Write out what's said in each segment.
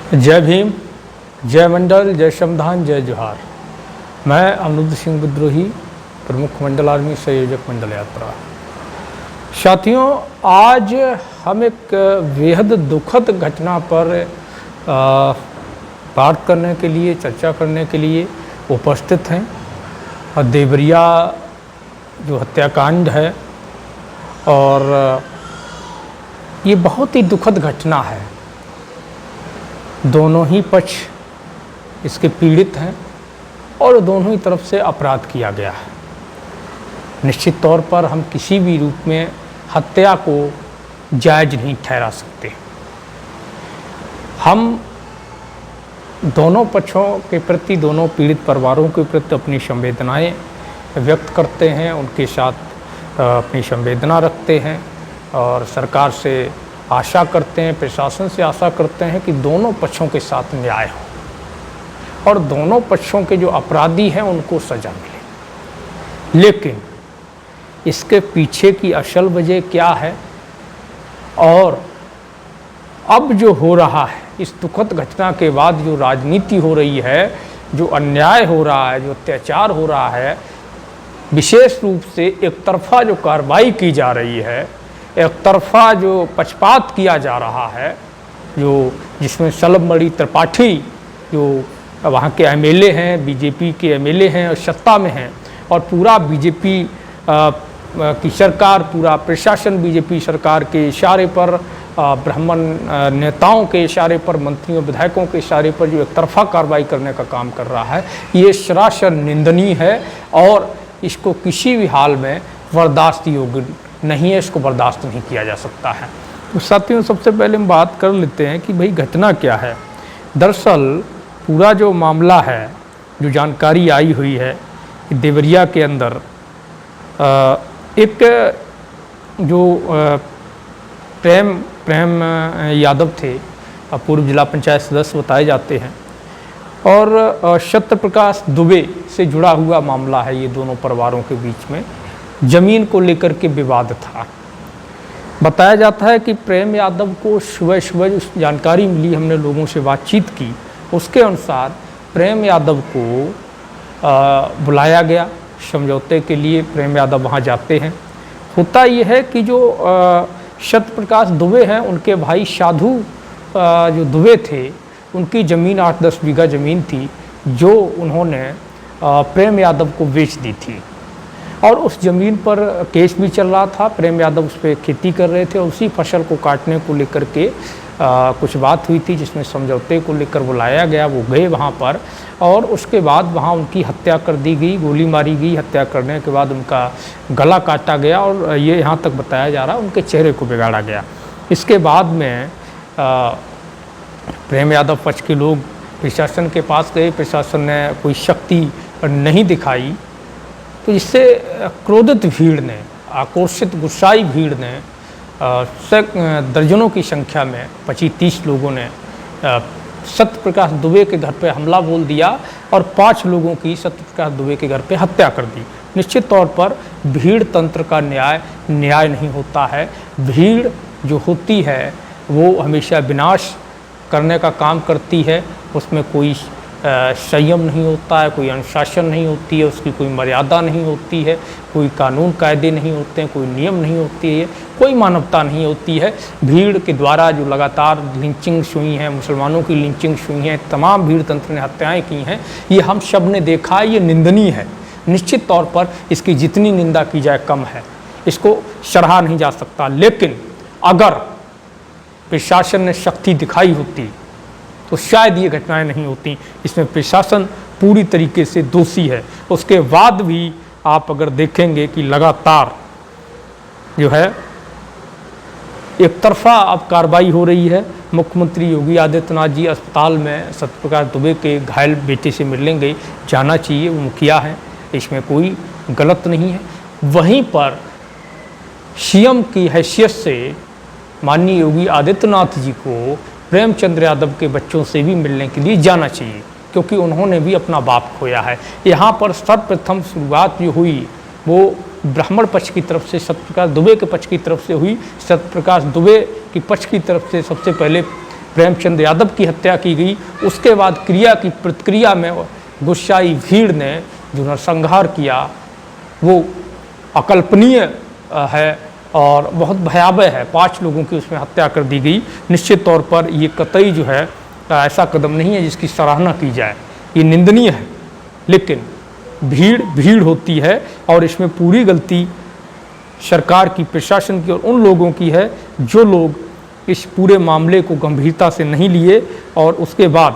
जय भीम, जय मंडल, जय श्रमदान, जय जोहार। मैं अमरुद्ध सिंह विद्रोही, प्रमुख मंडल आर्मी संयोजक मंडल यात्रा। साथियों, आज हम एक बेहद दुखद घटना पर बात करने के लिए, चर्चा करने के लिए उपस्थित हैं। देवरिया जो हत्याकांड है, और ये बहुत ही दुखद घटना है। दोनों ही पक्ष इसके पीड़ित हैं और दोनों ही तरफ से अपराध किया गया है। निश्चित तौर पर हम किसी भी रूप में हत्या को जायज़ नहीं ठहरा सकते। हम दोनों पक्षों के प्रति, दोनों पीड़ित परिवारों के प्रति अपनी संवेदनाएं व्यक्त करते हैं, उनके साथ अपनी संवेदना रखते हैं और सरकार से आशा करते हैं, प्रशासन से आशा करते हैं कि दोनों पक्षों के साथ न्याय हो और दोनों पक्षों के जो अपराधी हैं उनको सजा मिले। लेकिन इसके पीछे की असल वजह क्या है और अब जो हो रहा है, इस दुखद घटना के बाद जो राजनीति हो रही है, जो अन्याय हो रहा है, जो अत्याचार हो रहा है, विशेष रूप से एक तरफा जो कार्रवाई की जा रही है, एक तरफा जो पक्षपात किया जा रहा है, जो जिसमें शलभमणि त्रिपाठी जो वहाँ के एमएलए हैं, बीजेपी के एमएलए हैं और सत्ता में हैं, और पूरा बीजेपी की सरकार, पूरा प्रशासन बीजेपी सरकार के इशारे पर, ब्राह्मण नेताओं के इशारे पर, मंत्रियों विधायकों के इशारे पर जो एक तरफा कार्रवाई करने का काम कर रहा है, ये सरासर निंदनीय है और इसको किसी भी हाल में बर्दाश्त योग्य नहीं है। इसको बर्दाश्त नहीं किया जा सकता है। तो साथियों, सबसे पहले हम बात कर लेते हैं कि भाई घटना क्या है। दरअसल पूरा जो मामला है, जो जानकारी आई हुई है कि देवरिया के अंदर एक जो प्रेम यादव थे, पूर्व जिला पंचायत सदस्य बताए जाते हैं, और सत्य प्रकाश दुबे से जुड़ा हुआ मामला है। ये दोनों परिवारों के बीच में ज़मीन को लेकर के विवाद था। बताया जाता है कि प्रेम यादव को सुबह उस जानकारी मिली, हमने लोगों से बातचीत की, उसके अनुसार प्रेम यादव को बुलाया गया समझौते के लिए। प्रेम यादव वहाँ जाते हैं। होता यह है कि जो सत्य प्रकाश दुबे हैं, उनके भाई साधु जो दुबे थे, उनकी ज़मीन 8-10 बीघा ज़मीन थी जो उन्होंने प्रेम यादव को बेच दी थी, और उस ज़मीन पर केस भी चल रहा था। प्रेम यादव उस पर खेती कर रहे थे और उसी फसल को काटने को लेकर के कुछ बात हुई थी, जिसमें समझौते को लेकर बुलाया गया। वो गए वहाँ पर और उसके बाद वहाँ उनकी हत्या कर दी गई, गोली मारी गई। हत्या करने के बाद उनका गला काटा गया और ये यहाँ तक बताया जा रहा है उनके चेहरे को बिगाड़ा गया। इसके बाद में प्रेम यादव पक्ष के लोग प्रशासन के पास गए। प्रशासन ने कोई शक्ति नहीं दिखाई, तो इससे क्रोधित भीड़ ने, आक्रोशित गुस्साई भीड़ ने दर्जनों की संख्या में 25-30 लोगों ने सत्य प्रकाश दुबे के घर पे हमला बोल दिया और 5 लोगों की सत्य प्रकाश दुबे के घर पे हत्या कर दी। निश्चित तौर पर भीड़ तंत्र का न्याय नहीं होता है। भीड़ जो होती है वो हमेशा विनाश करने का काम करती है। उसमें कोई संयम नहीं होता है, कोई अनुशासन नहीं होती है, उसकी कोई मर्यादा नहीं होती है, कोई कानून कायदे नहीं होते हैं, कोई नियम नहीं होती है, कोई मानवता नहीं होती है। भीड़ के द्वारा जो लगातार लिंचिंग्स हुई हैं, मुसलमानों की लिंचिंग्स हुई हैं, तमाम भीड़ तंत्र ने हत्याएं की हैं, ये हम सब ने देखा है। ये निंदनीय है। निश्चित तौर पर इसकी जितनी निंदा की जाए कम है, इसको सराहा नहीं जा सकता। लेकिन अगर प्रशासन ने शक्ति दिखाई होती तो शायद ये घटनाएं नहीं होती। इसमें प्रशासन पूरी तरीके से दोषी है। उसके बाद भी आप अगर देखेंगे कि लगातार जो है एक तरफा अब कार्रवाई हो रही है। मुख्यमंत्री योगी आदित्यनाथ जी अस्पताल में सत्य प्रकाश दुबे के घायल बेटे से मिलने गए, जाना चाहिए, वो मुखिया हैं, इसमें कोई गलत नहीं है। वहीं पर सीएम की हैसियत से माननीय योगी आदित्यनाथ जी को प्रेमचंद्र यादव के बच्चों से भी मिलने के लिए जाना चाहिए, क्योंकि उन्होंने भी अपना बाप खोया है। यहाँ पर सर्वप्रथम शुरुआत जो हुई वो ब्राह्मण पक्ष की तरफ से, सत्य प्रकाश दुबे के पक्ष की तरफ से हुई। सत्य प्रकाश दुबे की पक्ष की तरफ से सबसे पहले प्रेमचंद यादव की हत्या की गई। उसके बाद क्रिया की प्रतिक्रिया में गुस्साई भीड़ ने जो नरसंहार किया वो अकल्पनीय है और बहुत भयावह है। 5 लोगों की उसमें हत्या कर दी गई। निश्चित तौर पर ये कतई जो है ऐसा कदम नहीं है जिसकी सराहना की जाए, ये निंदनीय है। लेकिन भीड़ होती है और इसमें पूरी गलती सरकार की, प्रशासन की और उन लोगों की है जो लोग इस पूरे मामले को गंभीरता से नहीं लिए और उसके बाद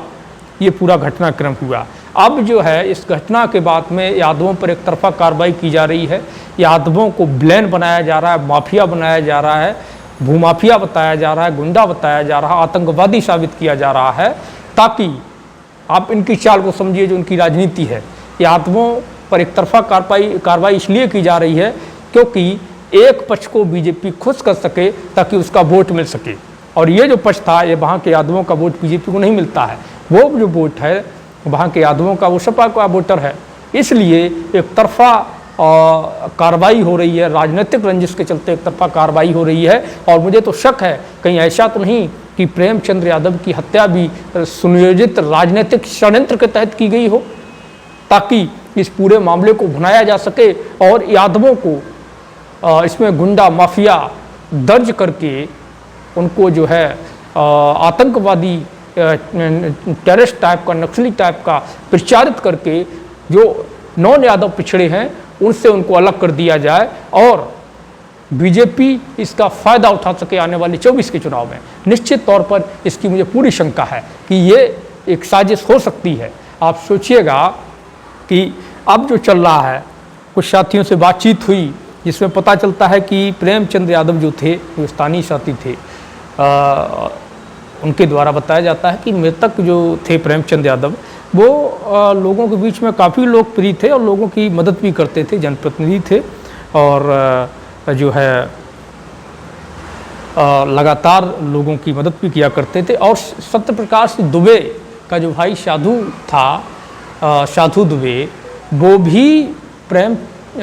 ये पूरा घटनाक्रम हुआ। अब जो है इस घटना के बाद में यादवों पर एक तरफा कार्रवाई की जा रही है। यादवों को ब्लेन बनाया जा रहा है, माफिया बनाया जा रहा है, भूमाफिया बताया जा रहा है, गुंडा बताया जा रहा है, आतंकवादी साबित किया जा रहा है, ताकि आप इनकी चाल को समझिए जो उनकी राजनीति है। यादवों पर एक तरफा कार्रवाई इसलिए की जा रही है क्योंकि एक पक्ष को बीजेपी खुश कर सके ताकि उसका वोट मिल सके। और ये जो पक्ष था, ये वहाँ के यादवों का वोट बीजेपी को नहीं मिलता है। वो जो वोट है वहाँ के यादवों का, वो सपा का वोटर है। इसलिए एक तरफा कार्रवाई हो रही है, राजनीतिक रंजिश के चलते एक तरफा कार्रवाई हो रही है। और मुझे तो शक है कहीं ऐसा तो नहीं कि प्रेमचंद यादव की हत्या भी सुनियोजित राजनीतिक षड्यंत्र के तहत की गई हो, ताकि इस पूरे मामले को भुनाया जा सके और यादवों को इसमें गुंडा माफिया दर्ज करके उनको जो है आतंकवादी टेररिस्ट टाइप का, नक्सली टाइप का प्रचारित करके जो नॉन यादव पिछड़े हैं उनसे उनको अलग कर दिया जाए और बीजेपी इसका फ़ायदा उठा सके आने वाले 24 के चुनाव में। निश्चित तौर पर इसकी मुझे पूरी शंका है कि ये एक साजिश हो सकती है। आप सोचिएगा कि अब जो चल रहा है, कुछ साथियों से बातचीत हुई जिसमें पता चलता है कि प्रेमचंद यादव जो थे वो स्थानीय साथी थे। उनके द्वारा बताया जाता है कि मृतक जो थे प्रेमचंद यादव वो लोगों के बीच में काफ़ी लोकप्रिय थे और लोगों की मदद भी करते थे, जनप्रतिनिधि थे और जो है लगातार लोगों की मदद भी किया करते थे। और सत्यप्रकाश दुबे का जो भाई साधु था, साधु दुबे, वो भी प्रेमचंद्र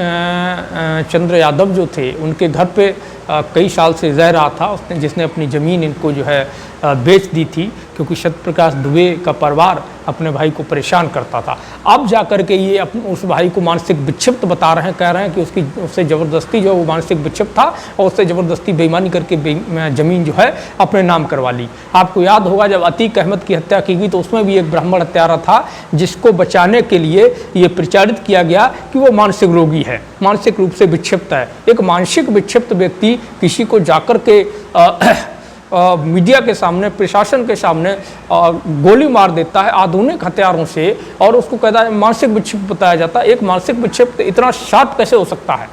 यादव जो थे उनके घर पे कई साल से रह रहा था। उसने जिसने अपनी ज़मीन इनको जो है बेच दी थी क्योंकि सत्यप्रकाश दुबे का परिवार अपने भाई को परेशान करता था। अब जा कर के ये उस भाई को मानसिक विक्षिप्त बता रहे हैं, कह रहे हैं कि उससे ज़बरदस्ती जो वो मानसिक विक्षिप्त था और उससे ज़बरदस्ती बेईमानी करके ज़मीन जो है अपने नाम करवा ली। आपको याद होगा जब अतीक अहमद की हत्या की गई तो उसमें भी एक ब्राह्मण हत्यारा था जिसको बचाने के लिए ये प्रचारित किया गया कि वो मानसिक रोगी है, मानसिक रूप से विक्षिप्त है। एक मानसिक विक्षिप्त व्यक्ति किसी को जाकर के मीडिया के सामने, प्रशासन के सामने गोली मार देता है आधुनिक हथियारों से और उसको कहता है मानसिक विक्षिप्त बताया जाता है। एक मानसिक विक्षिप्त इतना शार्प कैसे हो सकता है,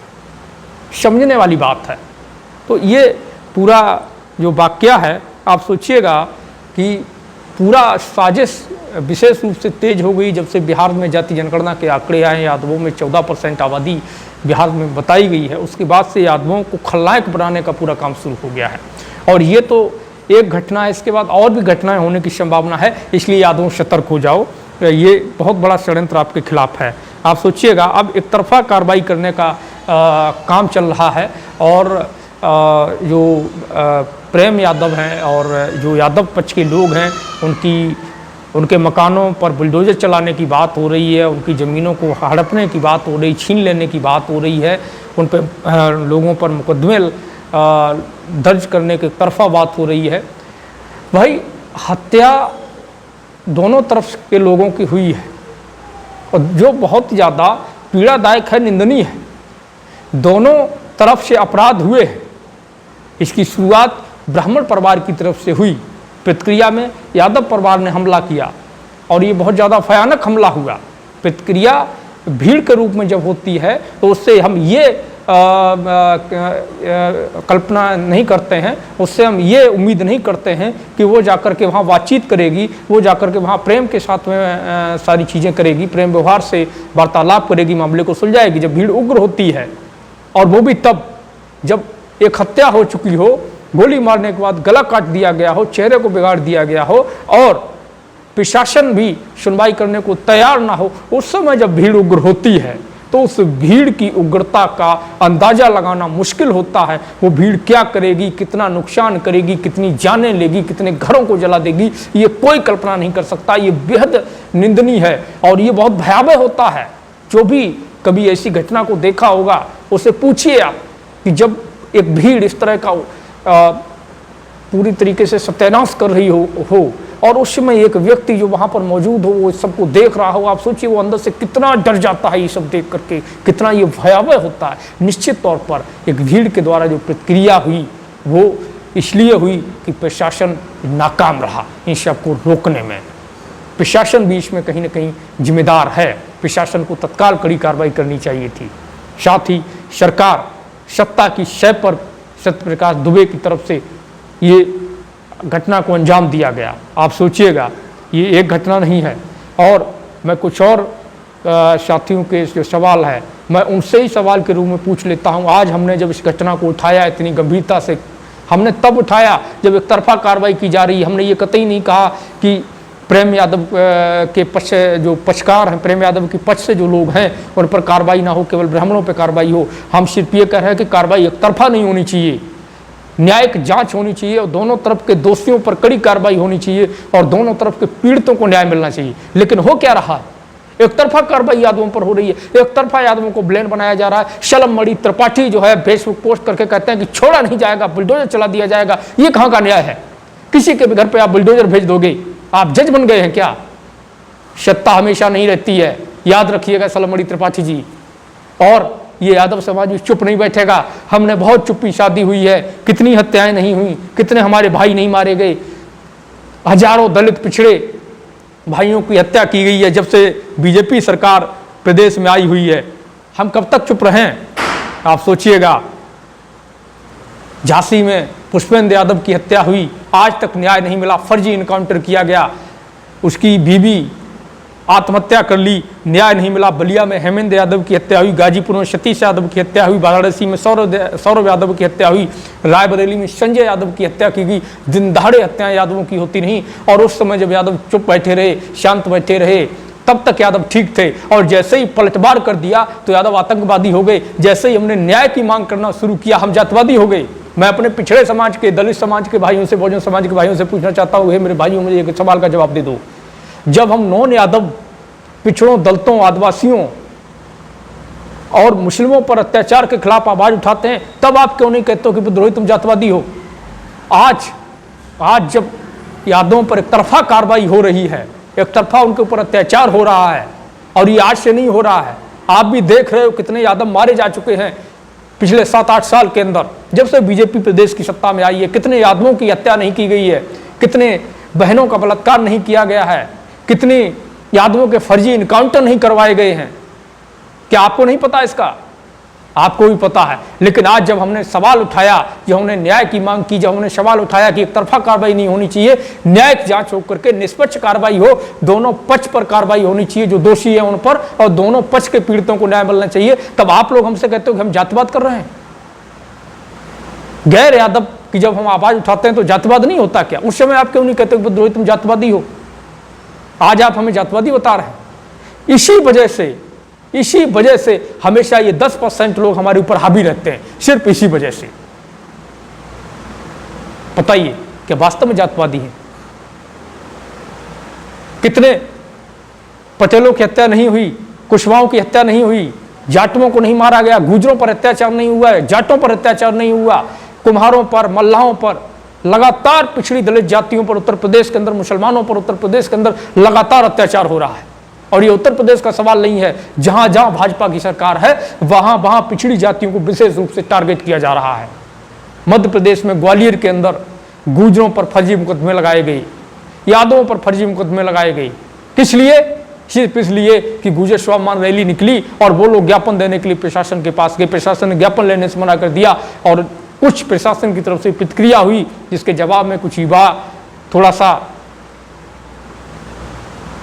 समझने वाली बात है। तो ये पूरा जो वाकया है, आप सोचिएगा कि पूरा साजिश विशेष रूप से तेज हो गई जब से बिहार में जाति जनगणना के आंकड़े आए। यादवों में 14% आबादी बिहार में बताई गई है। उसके बाद से यादवों को खलनायक बनाने का पूरा काम शुरू हो गया है। और ये तो एक घटना है, इसके बाद और भी घटनाएं होने की संभावना है। इसलिए यादवों सतर्क हो जाओ, ये बहुत बड़ा षड्यंत्र आपके खिलाफ है। आप सोचिएगा अब एक तरफा कार्रवाई करने का काम चल रहा है और जो प्रेम यादव हैं और जो यादव पक्ष के लोग हैं उनके मकानों पर बुलडोजर चलाने की बात हो रही है, उनकी ज़मीनों को हड़पने की बात हो रही, छीन लेने की बात हो रही है, उन पर लोगों पर मुकदमे दर्ज करने की तरफा बात हो रही है। भाई हत्या दोनों तरफ के लोगों की हुई है और जो बहुत ज़्यादा पीड़ादायक है, निंदनीय है। दोनों तरफ से अपराध हुए हैं। इसकी शुरुआत ब्राह्मण परिवार की तरफ से हुई, प्रतिक्रिया में यादव परिवार ने हमला किया और ये बहुत ज़्यादा भयानक हमला हुआ। प्रतिक्रिया भीड़ के रूप में जब होती है तो उससे हम ये कल्पना नहीं करते हैं, उससे हम ये उम्मीद नहीं करते हैं कि वो जाकर के वहाँ बातचीत करेगी, वो जाकर के वहाँ प्रेम के साथ में सारी चीज़ें करेगी, प्रेम व्यवहार से वार्तालाप करेगी, मामले को सुलझाएगी। जब भीड़ उग्र होती है और वो भी तब जब एक हत्या हो चुकी हो, गोली मारने के बाद गला काट दिया गया हो, चेहरे को बिगाड़ दिया गया हो और प्रशासन भी सुनवाई करने को तैयार ना हो, उस समय जब भीड़ उग्र होती है तो उस भीड़ की उग्रता का अंदाजा लगाना मुश्किल होता है। वो भीड़ क्या करेगी, कितना नुकसान करेगी, कितनी जानें लेगी, कितने घरों को जला देगी, ये कोई कल्पना नहीं कर सकता। ये बेहद निंदनीय है और ये बहुत भयावह होता है। जो भी कभी ऐसी घटना को देखा होगा उसे पूछिए आप कि जब एक भीड़ इस तरह का पूरी तरीके से सत्यानाश कर रही हो और उस समय एक व्यक्ति जो वहां पर मौजूद हो वो सबको देख रहा हो, आप सोचिए वो अंदर से कितना डर जाता है ये सब देख करके, कितना ये भयावह होता है। निश्चित तौर पर एक भीड़ के द्वारा जो प्रतिक्रिया हुई वो इसलिए हुई कि प्रशासन नाकाम रहा इन सबको रोकने में। प्रशासन भी इसमें कहीं ना कहीं जिम्मेदार है। प्रशासन को तत्काल कड़ी कार्रवाई करनी चाहिए थी। साथ ही सरकार सत्ता की शय पर सत्यप्रकाश दुबे की तरफ से ये घटना को अंजाम दिया गया। आप सोचिएगा ये एक घटना नहीं है। और मैं कुछ और साथियों के जो सवाल है मैं उनसे ही सवाल के रूप में पूछ लेता हूं। आज हमने जब इस घटना को उठाया इतनी गंभीरता से, हमने तब उठाया जब एक तरफा कार्रवाई की जा रही है। हमने ये कतई नहीं कहा कि प्रेम यादव के पक्ष जो पक्षकार हैं, प्रेम यादव के पक्ष से जो लोग हैं उन पर कार्रवाई ना हो, केवल ब्राह्मणों पर कार्रवाई हो। हम सिर्फ ये कह रहे हैं कि कार्रवाई एक तरफा नहीं होनी चाहिए, न्यायिक जांच होनी चाहिए और दोनों तरफ के दोषियों पर कड़ी कार्रवाई होनी चाहिए और दोनों तरफ के पीड़ितों को न्याय मिलना चाहिए। लेकिन हो क्या रहा है, एक तरफा कार्रवाई यादवों पर हो रही है, एक तरफा यादवों को ब्लेम बनाया जा रहा है। शलमणि त्रिपाठी जो है फेसबुक पोस्ट करके कहते हैं कि छोड़ा नहीं जाएगा, बुलडोजर चला दिया जाएगा। ये कहाँ का न्याय है? किसी के भी घर पे आप बुलडोजर भेज दोगे? आप जज बन गए हैं क्या? सत्ता हमेशा नहीं रहती है, याद रखिएगा शलमणि त्रिपाठी जी। और ये यादव समाज भी चुप नहीं बैठेगा। हमने बहुत चुप्पी शादी हुई है, कितनी हत्याएं नहीं हुई, कितने हमारे भाई नहीं मारे गए, हजारों दलित पिछड़े भाइयों की हत्या की गई है जब से बीजेपी सरकार प्रदेश में आई हुई है। हम कब तक चुप रहें? आप सोचिएगा। झांसी में पुष्पेंद्र यादव की हत्या हुई, आज तक न्याय नहीं मिला, फर्जी इनकाउंटर किया गया, उसकी बीवी आत्महत्या कर ली, न्याय नहीं मिला। बलिया में हेमेंद्र यादव की हत्या हुई, गाजीपुर में सतीश यादव की हत्या हुई, वाराणसी में सौरभ यादव की हत्या हुई, रायबरेली में संजय यादव की हत्या की गई। दिन दहाड़े हत्याएं यादवों की होती नहीं। और उस समय जब यादव चुप बैठे रहे, शांत बैठे रहे, तब तक यादव ठीक थे। और जैसे ही पलटवार कर दिया तो यादव आतंकवादी हो गए। जैसे ही हमने न्याय की मांग करना शुरू किया हम जातिवादी हो गए। मैं अपने पिछड़े समाज के, दलित समाज के भाइयों से, बहुजन समाज के भाइयों से पूछना चाहता हूँ, मेरे भाइयों मुझे एक सवाल का जवाब दे दो। जब हम नॉन यादव पिछड़ों, दलितों, आदिवासियों और मुस्लिमों पर अत्याचार के खिलाफ आवाज उठाते हैं, तब आप क्यों नहीं कहते हो कि विद्रोही तुम जातिवादी हो? आज जब यादवों पर एक तरफा कार्रवाई हो रही है, एक तरफा उनके ऊपर अत्याचार हो रहा है, और ये आज से नहीं हो रहा है, आप भी देख रहे हो कितने यादव मारे जा चुके हैं पिछले 7-8 साल के अंदर। जब से बीजेपी प्रदेश की सत्ता में आई है, कितने यादवों की हत्या नहीं की गई है, कितने बहनों का बलात्कार नहीं किया गया है, कितने यादवों के फर्जी इनकाउंटर नहीं करवाए गए हैं। क्या आपको नहीं पता इसका? आपको भी पता है। लेकिन आज जब हमने सवाल उठाया, जब हमने न्याय की मांग की, जब हमने सवाल उठाया कि एक तरफा कार्रवाई नहीं होनी चाहिए, न्यायिक जांच होकर के निष्पक्ष कार्रवाई हो, दोनों पक्ष पर कार्रवाई होनी चाहिए, जो दोषी है उन पर, और दोनों पक्ष के पीड़ितों को न्याय मिलना चाहिए, तब आप लोग हमसे कहते हो कि हम जातिवाद कर रहे हैं। गैर यादव की जब हम आवाज उठाते हैं तो जातिवाद नहीं होता क्या? उस समय आप क्यों नहीं कहते विद्रोही तुम जातिवादी हो? आज आप हमें जातिवादी बता रहे हैं। इसी वजह से हमेशा ये 10% लोग हमारे ऊपर हावी रहते हैं, सिर्फ इसी वजह से। बताइए क्या वास्तव में जातिवादी है? कितने पटेलों की हत्या नहीं हुई, कुशवाहों की हत्या नहीं हुई, जाटों को नहीं मारा गया, गुजरों पर अत्याचार नहीं हुआ है, जाटों पर अत्याचार नहीं हुआ, कुम्हारों पर, मल्लाहों पर, लगातार पिछड़ी दलित जातियों पर उत्तर प्रदेश के अंदर, मुसलमानों पर उत्तर प्रदेश के अंदर लगातार अत्याचार हो रहा है। और ये उत्तर प्रदेश का सवाल नहीं है, जहां जहां भाजपा की सरकार है वहां वहां पिछड़ी जातियों को विशेष रूप से टारगेट किया जा रहा है। मध्य प्रदेश में ग्वालियर के अंदर गुजरों पर फर्जी मुकदमे लगाए गए, यादवों पर फर्जी मुकदमे लगाए गए। किस लिए? सिर्फ इसलिए कि गुजर स्वाभिमान रैली निकली और वो लोग ज्ञापन देने के लिए प्रशासन के पास गए, प्रशासन ने ज्ञापन लेने से मना कर दिया और कुछ प्रशासन की तरफ से प्रतिक्रिया हुई, जिसके जवाब में कुछ युवा थोड़ा सा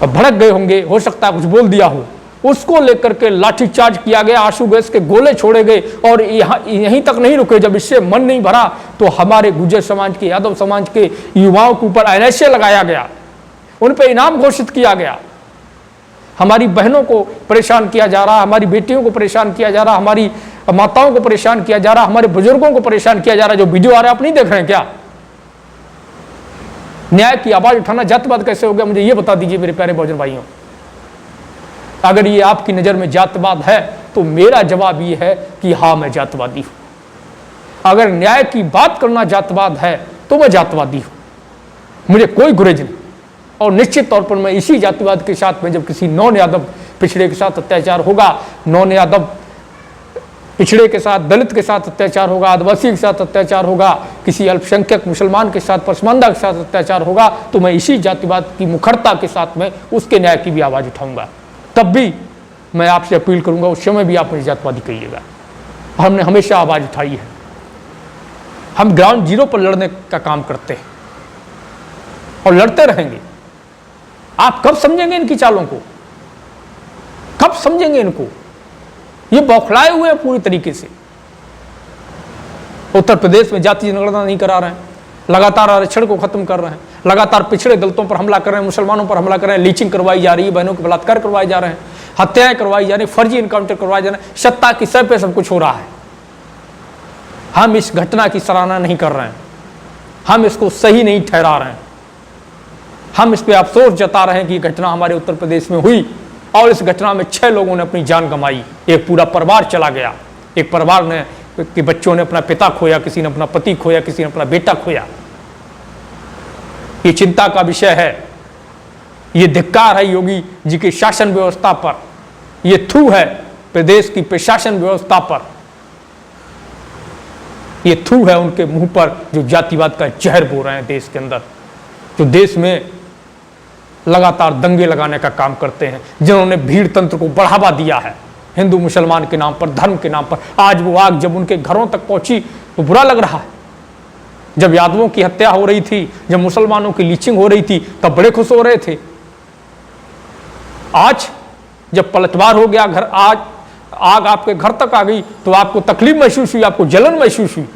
भड़क गए होंगे, हो सकता है कुछ बोल दिया हो, उसको लेकर के लाठीचार्ज किया गया, आंसू गैस के गोले छोड़े गए। और यहीं तक नहीं रुके, जब इससे मन नहीं भरा तो हमारे गुर्जर समाज के, यादव समाज के युवाओं के ऊपर NSA लगाया गया, उन पर इनाम घोषित किया गया। हमारी बहनों को परेशान किया जा रहा है, हमारी बेटियों को परेशान किया जा रहा, हमारी माताओं को परेशान किया जा रहा, हमारे बुजुर्गों को परेशान किया जा रहा। जो वीडियो आ रहा है आप नहीं देख रहे हैं क्या? न्याय की आवाज उठाना जातवाद कैसे हो गया, मुझे ये बता दीजिए मेरे प्यारे बहुजन भाइयों। अगर ये आपकी नजर में जातवाद है तो मेरा जवाब ये है कि हाँ, मैं जातवादी हूं। अगर न्याय की बात करना जातवाद है तो मैं जातवादी हूं, मुझे कोई गुरेज नहीं। और निश्चित तौर पर मैं इसी जातिवाद के साथ में, जब किसी नॉन यादव पिछड़े के साथ अत्याचार होगा, नॉन यादव पिछड़े के साथ, दलित के साथ अत्याचार होगा, आदिवासी के साथ अत्याचार होगा, किसी अल्पसंख्यक मुसलमान के साथ, पसमानदा के साथ अत्याचार होगा, तो मैं इसी जातिवाद की मुखरता के साथ में उसके न्याय की भी आवाज़ उठाऊंगा। तब भी मैं आपसे अपील करूंगा, उस समय भी आप मुझे जातिवादी कहिएगा। हमने हमेशा आवाज़ उठाई है, हम ग्राउंड जीरो पर लड़ने का काम करते हैं और लड़ते रहेंगे। आप कब समझेंगे इनकी चालों को, कब समझेंगे इनको? ये बौखलाए हुए हैं पूरी तरीके से। उत्तर प्रदेश में जाति जनगणना नहीं करा रहे हैं, लगातार आरक्षण को खत्म कर रहे हैं, लगातार पिछड़े दलितों पर हमला कर रहे हैं, मुसलमानों पर हमला कर रहे हैं, लीचिंग करवाई जा रही है, बहनों के बलात्कार करवाए जा रहे हैं, हत्याएं करवाई जा रही हैं, फर्जी इनकाउंटर करवाए जा रहे हैं, सत्ता की सर पे सब कुछ हो रहा है। हम इस घटना की सराहना नहीं कर रहे हैं, हम इसको सही नहीं ठहरा रहे हैं, हम इस पर अफसोस जता रहे हैं कि घटना हमारे उत्तर प्रदेश में हुई और इस घटना में 6 लोगों ने अपनी जान गंवाई, एक पूरा परिवार चला गया। एक परिवार ने के बच्चों ने अपना पिता खोया, किसी ने अपना पति खोया, किसी ने अपना बेटा खोया। ये चिंता का विषय है, ये धिक्कार है योगी जी की शासन व्यवस्था पर, ये थू है प्रदेश की प्रशासन व्यवस्था पर, ये थू है उनके मुंह पर जो जातिवाद का जहर बो रहे हैं देश के अंदर, जो देश में लगातार दंगे लगाने का काम करते हैं, जिन्होंने भीड़ तंत्र को बढ़ावा दिया है हिंदू मुसलमान के नाम पर, धर्म के नाम पर। आज वो आग जब उनके घरों तक पहुंची तो बुरा लग रहा है। जब यादवों की हत्या हो रही थी, जब मुसलमानों की लीचिंग हो रही थी, तब बड़े खुश हो रहे थे। आज जब पलटवार हो गया, घर आज आग आपके घर तक आ गई तो आपको तकलीफ महसूस हुई, आपको जलन महसूस हुई।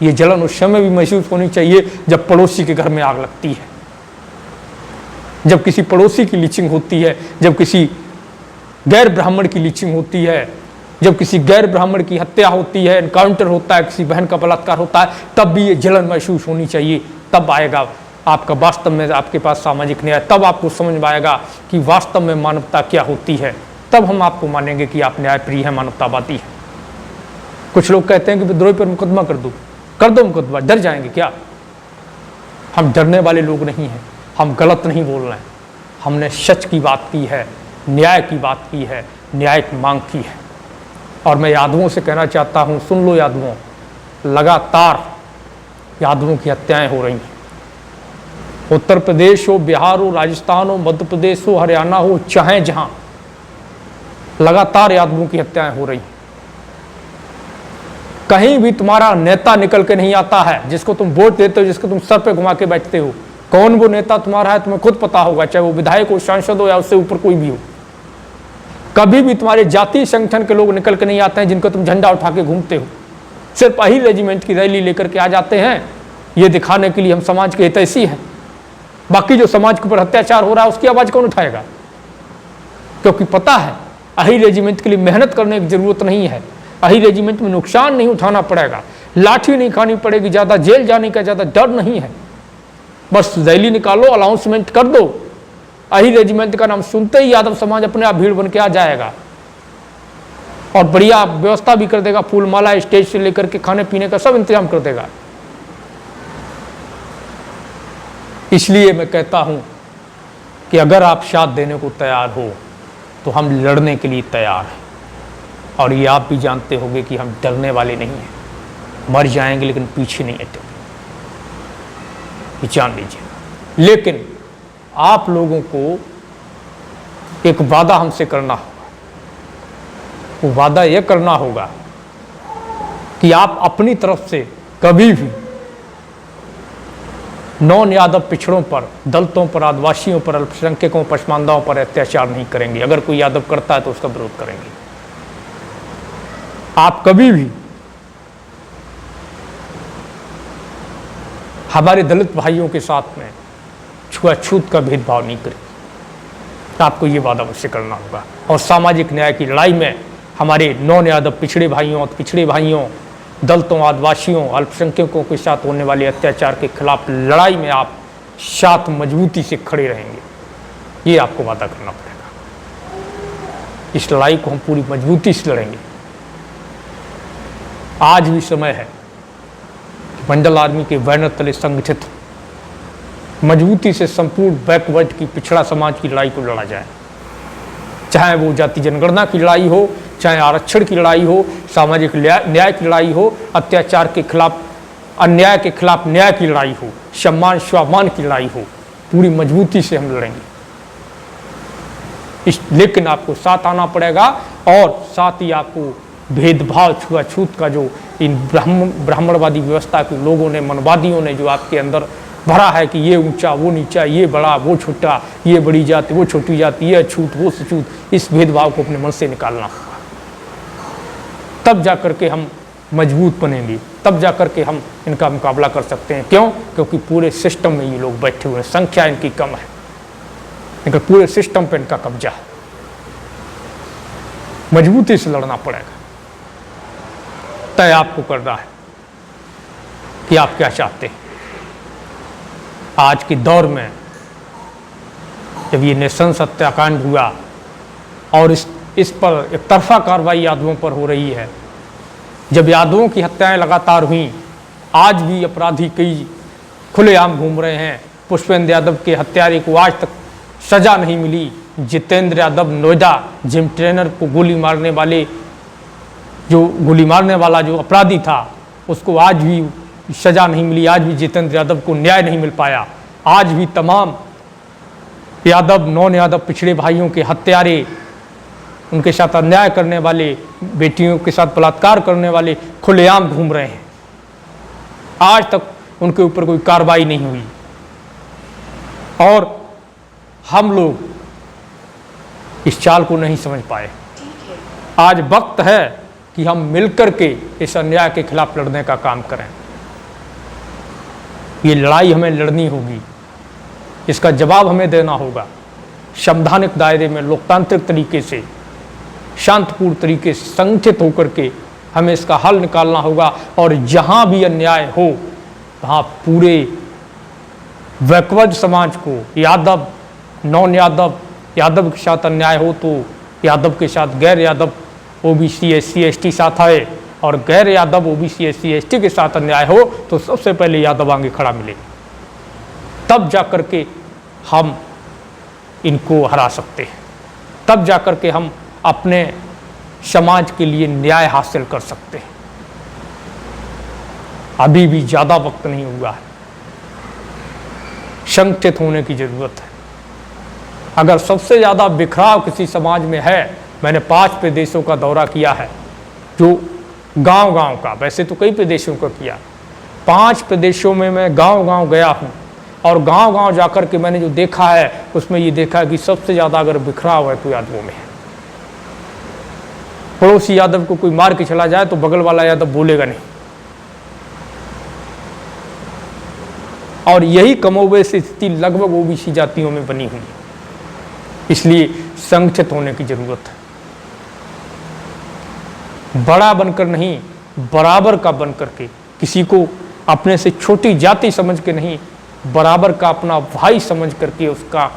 ये जलन उस समय भी महसूस होनी चाहिए जब पड़ोसी के घर में आग लगती है, जब किसी पड़ोसी की लीचिंग होती है, जब किसी गैर ब्राह्मण की लीचिंग होती है, जब किसी गैर ब्राह्मण की हत्या होती है, एनकाउंटर होता है, किसी बहन का बलात्कार होता है, तब भी ये जलन महसूस होनी चाहिए। तब आएगा आपका वास्तव में आपके पास सामाजिक न्याय, तब आपको समझ में आएगा कि वास्तव में मानवता क्या होती है। तब हम आपको मानेंगे कि आप न्यायप्रिय है, मानवतावादी है। कुछ लोग कहते हैं कि विद्रोही पर मुकदमा कर दो मुकदमा, डर जाएंगे क्या? हम डरने वाले लोग नहीं हैं, हम गलत नहीं बोल रहे हैं, हमने सच की बात की है, न्याय की बात की है, न्याय की मांग की है। और मैं यादवों से कहना चाहता हूँ, सुन लो यादवों, लगातार यादवों की हत्याएं हो रही हैं। उत्तर प्रदेश हो, बिहार हो, राजस्थान हो, मध्य प्रदेश हो, हरियाणा हो, चाहे जहाँ, लगातार यादवों की हत्याएं हो रही हैं। कहीं भी तुम्हारा नेता निकल के नहीं आता है जिसको तुम वोट देते हो, जिसको तुम सर पे घुमा के बैठते हो। कौन वो नेता तुम्हारा है तुम्हें खुद पता होगा, चाहे वो विधायक हो, सांसद हो या उससे ऊपर कोई भी हो। कभी भी तुम्हारे जातीय संगठन के लोग निकल के नहीं आते हैं जिनको तुम झंडा उठा के घूमते हो। सिर्फ अहिर रेजिमेंट की रैली लेकर के आ जाते हैं, ये दिखाने के लिए हम समाज के हितैषी हैं। बाकी जो समाज के ऊपर अत्याचार हो रहा है उसकी आवाज़ कौन उठाएगा? क्योंकि पता है अहिर रेजिमेंट के लिए मेहनत करने की जरूरत नहीं है, अहिर रेजिमेंट में नुकसान नहीं उठाना पड़ेगा, लाठी नहीं खानी पड़ेगी, ज़्यादा जेल जाने का ज़्यादा डर नहीं है। बस रैली निकालो, अनाउंसमेंट कर दो, अहिर रेजिमेंट का नाम सुनते ही यादव समाज अपने आप भीड़ बन के आ जाएगा और बढ़िया व्यवस्था भी कर देगा, फूल माला स्टेज से लेकर के खाने पीने का सब इंतजाम कर देगा। इसलिए मैं कहता हूं कि अगर आप साथ देने को तैयार हो तो हम लड़ने के लिए तैयार हैं। और ये आप भी जानते होंगे कि हम डरने वाले नहीं हैं, मर जाएंगे लेकिन पीछे नहीं हटेंगे, ये जान लीजिए। लेकिन आप लोगों को एक वादा हमसे करना होगा, वो वादा यह करना होगा कि आप अपनी तरफ से कभी भी नॉन यादव पिछड़ों पर, दलितों पर, आदिवासियों पर, अल्पसंख्यकों, पसमानदाओं पर अत्याचार नहीं करेंगे। अगर कोई यादव करता है तो उसका विरोध करेंगे। आप कभी भी हमारे दलित भाइयों के साथ में छुआछूत का भेदभाव नहीं करेंगे। आपको ये वादा अवश्य करना होगा। और सामाजिक न्याय की लड़ाई में हमारे नॉन यादव पिछड़े भाइयों, दलितों, आदिवासियों, अल्पसंख्यकों के साथ होने वाले अत्याचार के खिलाफ लड़ाई में आप साथ मजबूती से खड़े रहेंगे, ये आपको वादा करना पड़ेगा। इस लड़ाई को हम पूरी मजबूती से लड़ेंगे। आज भी समय है कि मंडल आर्मी के बैनर तले संगठित मजबूती से संपूर्ण बैकवर्ड की, पिछड़ा समाज की लड़ाई को लड़ा जाए। चाहे वो जाति जनगणना की लड़ाई हो, चाहे आरक्षण की लड़ाई हो, सामाजिक न्याय की लड़ाई हो, अत्याचार के खिलाफ, अन्याय के खिलाफ न्याय की लड़ाई हो, सम्मान स्वाभिमान की लड़ाई हो, पूरी मजबूती से हम लड़ेंगे। लेकिन आपको साथ आना पड़ेगा और साथ ही आपको भेदभाव, छुआछूत का जो इन ब्राह्मणवादी व्यवस्था के लोगों ने, मनवादियों ने जो आपके अंदर भरा है कि ये ऊंचा वो नीचा, ये बड़ा वो छोटा, ये बड़ी जाति वो छोटी जाति, ये अछूत वो सछूत, इस भेदभाव को अपने मन से निकालना होगा। तब जाकर के हम मजबूत बनेंगे, तब जाकर के हम इनका मुकाबला कर सकते हैं। क्यों? क्योंकि पूरे सिस्टम में ये लोग बैठे हुए हैं, संख्या इनकी कम है, लेकिन पूरे सिस्टम पे इनका कब्जा है। मजबूती से लड़ना पड़ेगा। तय आपको करना है कि आप क्या चाहते हैं। आज के दौर में जब ये नृशंस हत्याकांड हुआ और इस पर एक तरफा कार्रवाई यादवों पर हो रही है, जब यादवों की हत्याएं लगातार हुई, आज भी अपराधी कई खुलेआम घूम रहे हैं। पुष्पेंद्र यादव के हत्यारे को आज तक सजा नहीं मिली। जितेंद्र यादव नोएडा जिम ट्रेनर को गोली मारने वाला जो अपराधी था, उसको आज भी सजा नहीं मिली। आज भी जितेंद्र यादव को न्याय नहीं मिल पाया। आज भी तमाम यादव, नॉन यादव पिछड़े भाइयों के हत्यारे, उनके साथ अन्याय करने वाले, बेटियों के साथ बलात्कार करने वाले खुलेआम घूम रहे हैं। आज तक उनके ऊपर कोई कार्रवाई नहीं हुई। और हम लोग इस चाल को नहीं समझ पाए। आज वक्त है कि हम मिलकर के इस अन्याय के खिलाफ लड़ने का काम करें। ये लड़ाई हमें लड़नी होगी, इसका जवाब हमें देना होगा। संवैधानिक दायरे में लोकतांत्रिक तरीके से, शांतिपूर्ण तरीके से संगठित होकर के हमें इसका हल निकालना होगा। और जहाँ भी अन्याय हो वहाँ पूरे बैकवर्ड समाज को, यादव, नॉन यादव, यादव के साथ अन्याय हो तो यादव के साथ गैर यादव, ओबीसी, एससी, एसटी साथ आए, और गैर यादव, ओबीसी, एससी, एसटी के साथ अन्याय हो तो सबसे पहले यादव आगे खड़ा मिले। तब जाकर के हम इनको हरा सकते हैं, तब जाकर के हम अपने समाज के लिए न्याय हासिल कर सकते हैं। अभी भी ज़्यादा वक्त नहीं हुआ है, संगठित होने की ज़रूरत है। अगर सबसे ज़्यादा बिखराव किसी समाज में है, मैंने 5 प्रदेशों का दौरा किया है, जो गांव-गांव का, वैसे तो कई प्रदेशों का किया, 5 प्रदेशों में मैं गांव-गांव गया हूं। और गांव-गांव जाकर के मैंने जो देखा है, उसमें ये देखा कि सबसे ज़्यादा अगर बिखराव है तो यादवों में है। पड़ोसी यादव को कोई मार के चला जाए तो बगल वाला यादव बोलेगा नहीं। और यही कमोबेश स्थिति लगभग ओबीसी जातियों में बनी हुई है। इसलिए संगठित होने की जरूरत है। बड़ा बनकर नहीं, बराबर का बनकर के, किसी को अपने से छोटी जाति समझ के नहीं, बराबर का अपना भाई समझ करके उसका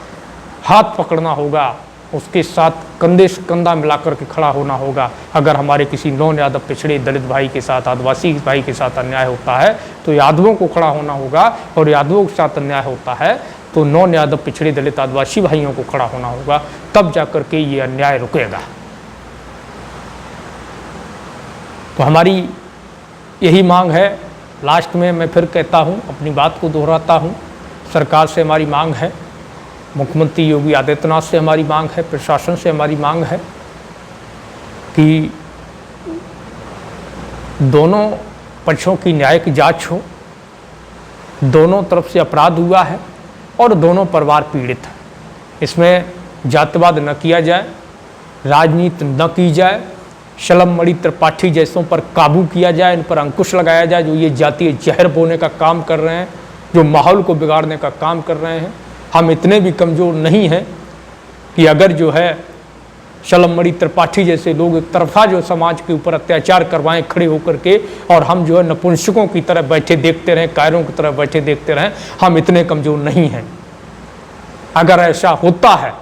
हाथ पकड़ना होगा, उसके साथ कंधे से कंधा मिलाकर के खड़ा होना होगा। अगर हमारे किसी नॉन यादव पिछड़े दलित भाई के साथ, आदिवासी भाई के साथ अन्याय होता है तो यादवों को खड़ा होना होगा, और यादवों के साथ अन्याय होता है तो नॉन यादव पिछड़े दलित आदिवासी भाइयों को खड़ा होना होगा। तब जाकर के ये अन्याय रुकेगा। तो हमारी यही मांग है। लास्ट में मैं फिर कहता हूँ, अपनी बात को दोहराता हूँ, सरकार से हमारी मांग है, मुख्यमंत्री योगी आदित्यनाथ से हमारी मांग है, प्रशासन से हमारी मांग है कि दोनों पक्षों की न्याय की जांच हो। दोनों तरफ से अपराध हुआ है और दोनों परिवार पीड़ित हैं। इसमें जातिवाद न किया जाए, राजनीति न की जाए, शलम मणि त्रिपाठी जैसों पर काबू किया जाए, इन पर अंकुश लगाया जाए, जो ये जातीय जहर बोने का काम कर रहे हैं, जो माहौल को बिगाड़ने का काम कर रहे हैं। हम इतने भी कमज़ोर नहीं हैं कि अगर जो है शलमणि त्रिपाठी जैसे लोग एक तरफा जो समाज के ऊपर अत्याचार करवाएं खड़े होकर के, और हम जो है नपुंसकों की तरह बैठे देखते रहें, कायरों की तरह बैठे देखते रहें, हम इतने कमज़ोर नहीं हैं। अगर ऐसा होता है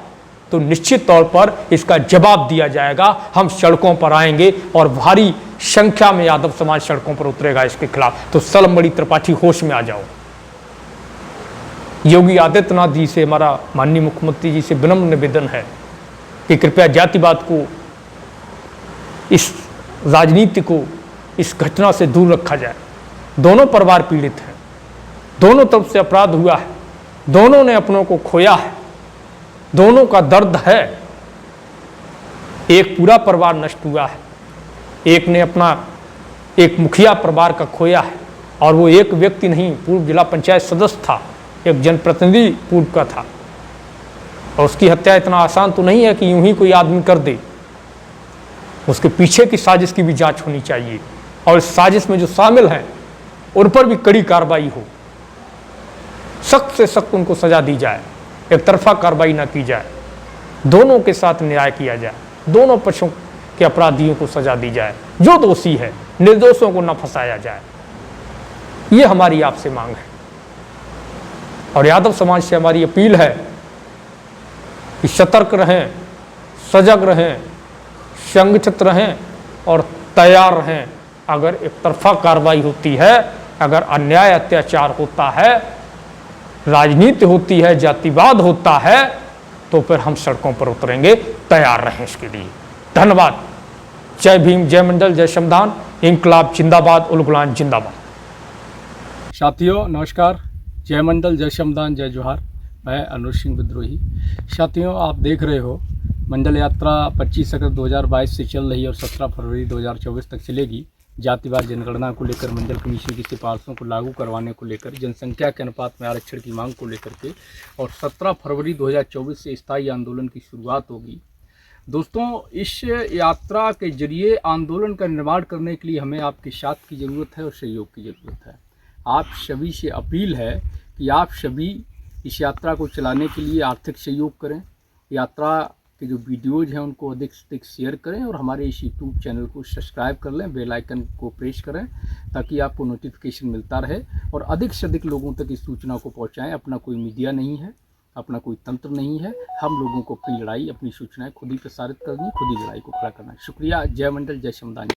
तो निश्चित तौर पर इसका जवाब दिया जाएगा। हम सड़कों पर आएंगे और भारी संख्या में यादव समाज सड़कों पर उतरेगा इसके खिलाफ। तो शलमणि त्रिपाठी होश में आ जाओ। योगी आदित्यनाथ जी से, हमारा माननीय मुख्यमंत्री जी से विनम्र निवेदन है कि कृपया जातिवाद को, इस राजनीति को, इस घटना से दूर रखा जाए। दोनों परिवार पीड़ित हैं, दोनों तरफ से अपराध हुआ है, दोनों ने अपनों को खोया है, दोनों का दर्द है। एक पूरा परिवार नष्ट हुआ है, एक ने अपना एक मुखिया परिवार का खोया है, और वो एक व्यक्ति नहीं, पूर्व जिला पंचायत सदस्य था, एक जनप्रतिनिधि पूर्व का था, और उसकी हत्या इतना आसान तो नहीं है कि यूं ही कोई आदमी कर दे। उसके पीछे की साजिश की भी जांच होनी चाहिए, और इस साजिश में जो शामिल हैं उन पर भी कड़ी कार्रवाई हो, सख्त से सख्त उनको सजा दी जाए, एक तरफा कार्रवाई ना की जाए, दोनों के साथ न्याय किया जाए, दोनों पक्षों के अपराधियों को सजा दी जाए, जो दोषी है निर्दोषों को न फंसाया जाए। ये हमारी आपसे मांग है, और यादव समाज से हमारी अपील है कि सतर्क रहें, सजग रहें, संगठित रहें और तैयार रहें। अगर एक तरफा कार्रवाई होती है, अगर अन्याय अत्याचार होता है, राजनीति होती है, जातिवाद होता है, तो फिर हम सड़कों पर उतरेंगे। तैयार रहें इसके लिए। धन्यवाद। जय भीम, जय मंडल, जय श्रमदान, इंकलाब जिंदाबाद, उल गुलाम जिंदाबाद। साथियों नमस्कार, जय मंडल, जय श्रमदान, जय जोहार। मैं अनुज सिंह विद्रोही। साथियों आप देख रहे हो मंडल यात्रा 25 अगस्त 2022 से चल रही है और 17 फरवरी 2024 तक चलेगी। जातिवाद जनगणना को लेकर, मंडल कमीशन की सिफारिशों को लागू करवाने को लेकर, जनसंख्या के अनुपात में आरक्षण की मांग को लेकर के, और 17 फरवरी 2024 से स्थायी आंदोलन की शुरुआत होगी। दोस्तों इस यात्रा के जरिए आंदोलन का निर्माण करने के लिए हमें आपके साथ की ज़रूरत है और सहयोग की ज़रूरत है। आप सभी से अपील है कि आप सभी इस यात्रा को चलाने के लिए आर्थिक सहयोग करें, यात्रा के जो वीडियोज़ हैं उनको अधिक से अधिक शेयर करें, और हमारे इस यूट्यूब चैनल को सब्सक्राइब कर लें, बेल आइकन को प्रेस करें, ताकि आपको नोटिफिकेशन मिलता रहे, और अधिक से अधिक लोगों तक इस सूचना को पहुंचाएं। अपना कोई मीडिया नहीं है, अपना कोई तंत्र नहीं है, हम लोगों को अपनी लड़ाई, अपनी सूचनाएं खुद ही प्रसारित करनी, खुद ही लड़ाई को खड़ा करना है। शुक्रिया। जय मंडल, जय श्रमदान।